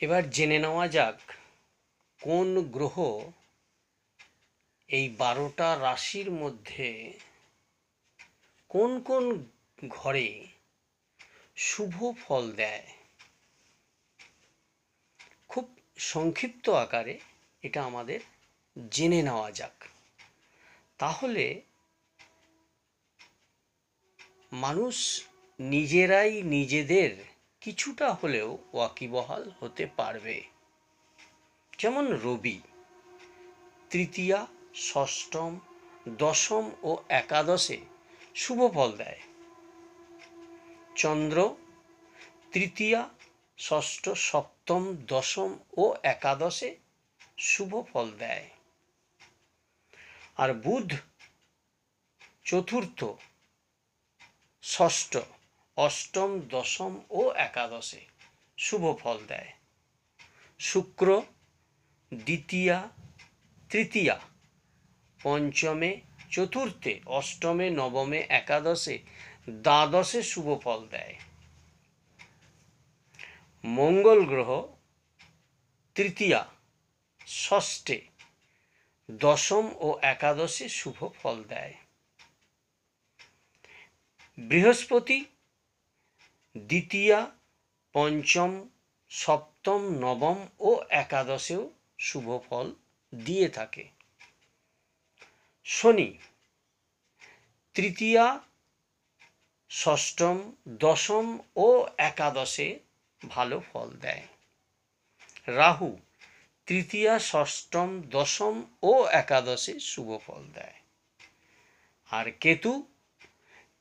এবার জেনে নেওয়া যাক কোন গ্রহ এই 12টা রাশির মধ্যে কোন কোন ঘরে শুভ ফল দেয়। খুব সংক্ষিপ্ত আকারে এটা আমাদের জেনে নেওয়া যাক, তাহলে মানুষ নিজেরাই নিজেদের কিছুটা হলেও ওয়াকিবহাল হতে পারবে। যেমন রবি তৃতীয়া, ষষ্ঠম, দশম ও একাদশে শুভ ফল দেয়। চন্দ্র তৃতীয়া, ষষ্ঠ, সপ্তম, দশম ও একাদশে শুভ ফল দেয়। আর বুধ চতুর্থ, ষষ্ঠ, অষ্টম, দশম ও একাদশে শুভ ফল দেয়। শুক্র দ্বিতীয়া, তৃতীয়া, পঞ্চমে, চতুর্থে, অষ্টমে, নবমে, একাদশে, দ্বাদশে শুভ ফল দেয়। মঙ্গল গ্রহ তৃতীয়া, ষষ্ঠে, দশম ও একাদশে শুভ ফল দেয়। বৃহস্পতি দ্বিতীয়া, পঞ্চম, সপ্তম, নবম ও একাদশেও শুভ ফল দিয়ে থাকে। শনি তৃতীয়া, ষষ্ঠম, দশম ও একাদশে ভালো ফল দেয়। রাহু তৃতীয়া, ষষ্ঠম, দশম ও একাদশে শুভ ফল দেয়। আর কেতু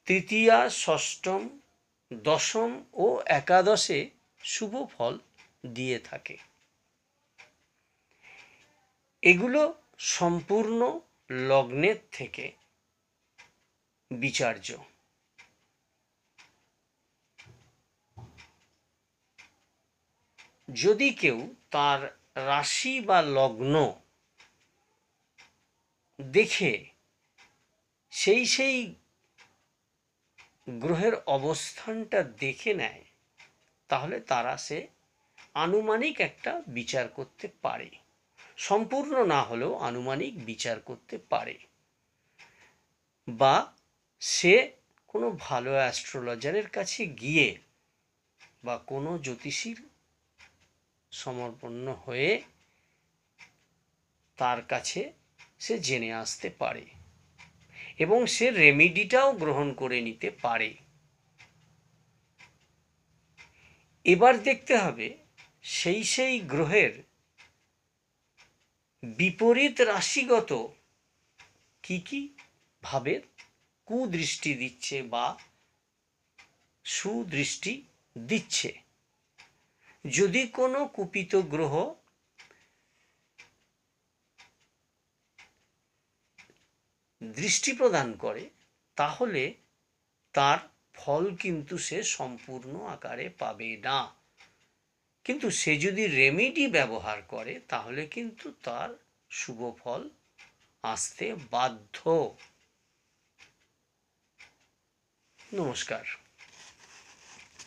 তৃতীয়া, ষষ্ঠম, দশম ও একাদশে শুভ ফল দিয়ে থাকে। এগুলো সম্পূর্ণ লগ্নের থেকে বিচার্য। যদি কেউ তার রাশি বা লগ্ন দেখে সেই গ্রহের অবস্থানটা দেখে নেয়, তাহলে তারা সে আনুমানিক একটা বিচার করতে পারে। সম্পূর্ণ না হলেও আনুমানিক বিচার করতে পারে, বা সে কোনো ভালো অ্যাস্ট্রোলজারের কাছে গিয়ে বা কোনো জ্যোতিষীর সমর্পন্ন হয়ে তার কাছে সে জেনে আসতে পারে এবং সে রেমিডিটাও গ্রহণ করে নিতে পারে। এবার দেখতে হবে সেই গ্রহের বিপরীত রাশিগত কি ভাবে কুদৃষ্টি দিচ্ছে বা সুদৃষ্টি দিচ্ছে। যদি কোনো কুপিত গ্রহ দৃষ্টি প্রদান করে, তাহলে তার ফল কিন্তু সে সম্পূর্ণ আকারে পাবে না। কিন্তু সে যদি রেমিডি ব্যবহার করে, তাহলে কিন্তু তার শুভ ফল আসতে বাধ্য। নমস্কার।